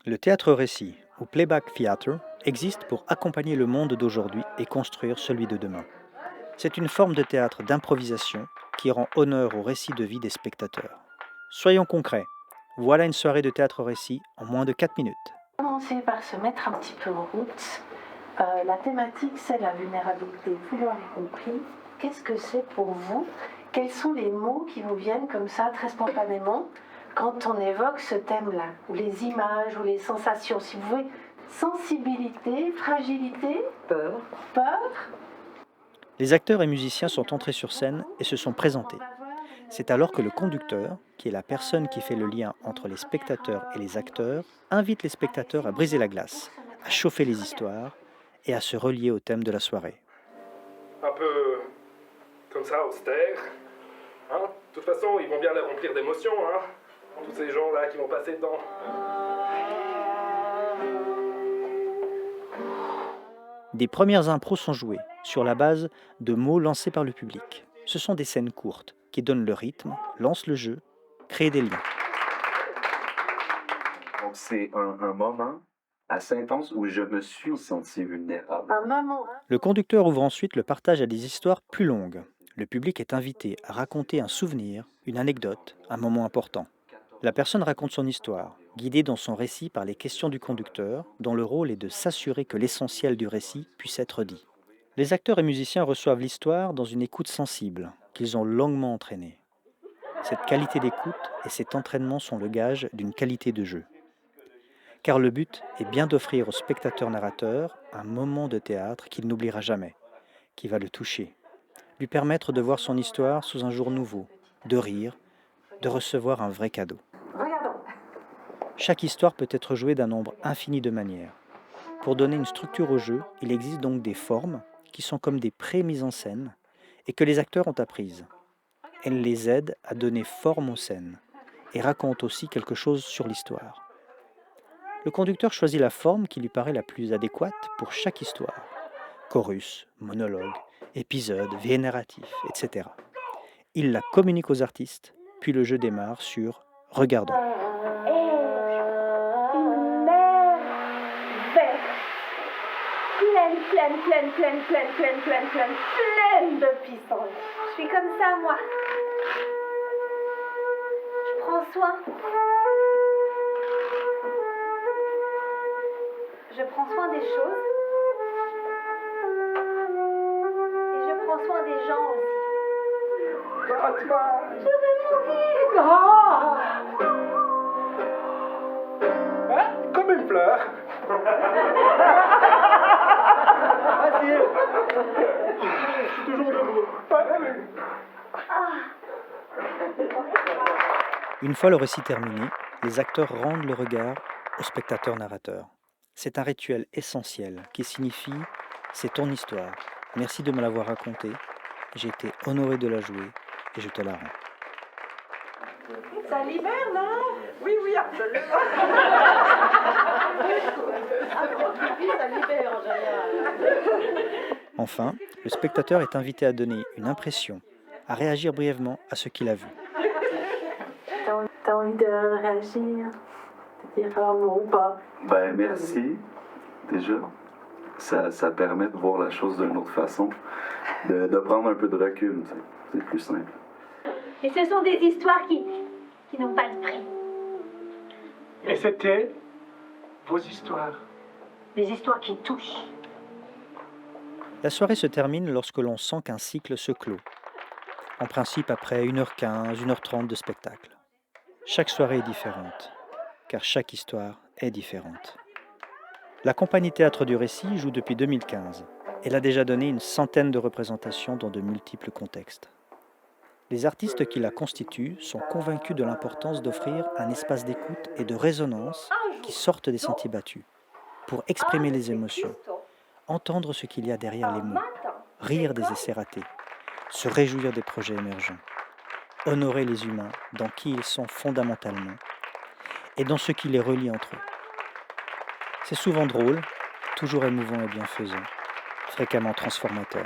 Le théâtre-récit, ou playback theatre, existe pour accompagner le monde d'aujourd'hui et construire celui de demain. C'est une forme de théâtre d'improvisation qui rend honneur au récit de vie des spectateurs. Soyons concrets. Voilà une soirée de théâtre-récit en moins de 4 minutes. Commencer par se mettre un petit peu en route. La thématique, c'est la vulnérabilité. Vous l'aurez compris. Qu'est-ce que c'est pour vous? Quels sont les mots qui vous viennent comme ça, très spontanément, quand on évoque ce thème-là? Ou les images, ou les sensations, si vous voulez. Sensibilité, fragilité, peur. Les acteurs et musiciens sont entrés sur scène et se sont présentés. C'est alors que le conducteur, qui est la personne qui fait le lien entre les spectateurs et les acteurs, invite les spectateurs à briser la glace, à chauffer les histoires et à se relier au thème de la soirée. Un peu comme ça, austère. Hein, de toute façon, ils vont bien les remplir d'émotions, hein, tous ces gens-là qui vont passer dedans. Des premières impros sont jouées, sur la base de mots lancés par le public. Ce sont des scènes courtes, qui donnent le rythme, lancent le jeu, créent des liens. Donc c'est un moment assez intense où je me suis senti vulnérable. Un moment. Le conducteur ouvre ensuite le partage à des histoires plus longues. Le public est invité à raconter un souvenir, une anecdote, un moment important. La personne raconte son histoire, guidée dans son récit par les questions du conducteur, dont le rôle est de s'assurer que l'essentiel du récit puisse être dit. Les acteurs et musiciens reçoivent l'histoire dans une écoute sensible, qu'ils ont longuement entraînée. Cette qualité d'écoute et cet entraînement sont le gage d'une qualité de jeu. Car le but est bien d'offrir au spectateur-narrateur un moment de théâtre qu'il n'oubliera jamais, qui va le toucher, lui permettre de voir son histoire sous un jour nouveau, de rire, de recevoir un vrai cadeau. Regardons. Chaque histoire peut être jouée d'un nombre infini de manières. Pour donner une structure au jeu, il existe donc des formes qui sont comme des pré-mises en scène et que les acteurs ont apprises. Elles les aident à donner forme aux scènes et racontent aussi quelque chose sur l'histoire. Le conducteur choisit la forme qui lui paraît la plus adéquate pour chaque histoire. Chorus, monologue, épisode, vie narratif, etc. Il la communique aux artistes, puis le jeu démarre sur « Regardons ». Pleine de puissance. Je suis comme ça, moi. Je prends soin. Je prends soin des choses. Et je prends soin des gens aussi. Je vais mourir. Hein, comme une fleur. Facile. Je suis toujours debout. Une fois le récit terminé, les acteurs rendent le regard au spectateur-narrateur. C'est un rituel essentiel qui signifie « c'est ton histoire, merci de me l'avoir racontée, j'ai été honoré de la jouer et je te la rends ». Ça libère, non? Oui, absolument. Ça libère en général. Enfin, le spectateur est invité à donner une impression, à réagir brièvement à ce qu'il a vu. T'as envie de réagir? De dire un mot ou pas? Ben merci, déjà. Ça permet de voir la chose d'une autre façon, de prendre un peu de recul, c'est plus simple. Et ce sont des histoires qui n'ont pas de prix. Et c'était vos histoires. Des histoires qui touchent. La soirée se termine lorsque l'on sent qu'un cycle se clôt. En principe après 1h15, 1h30 de spectacle. Chaque soirée est différente, car chaque histoire est différente. La compagnie Théâtre du Récit joue depuis 2015. Elle a déjà donné une centaine de représentations dans de multiples contextes. Les artistes qui la constituent sont convaincus de l'importance d'offrir un espace d'écoute et de résonance qui sortent des sentiers battus, pour exprimer les émotions, entendre ce qu'il y a derrière les mots, rire des essais ratés, se réjouir des projets émergents, honorer les humains dans qui ils sont fondamentalement et dans ce qui les relie entre eux. C'est souvent drôle, toujours émouvant et bienfaisant, fréquemment transformateur.